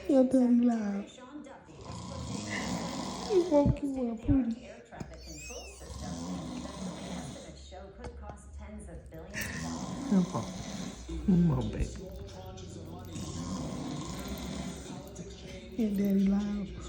Your daddy loud. He woke you up, Pootie. Come on. Come on, baby. Your daddy loud.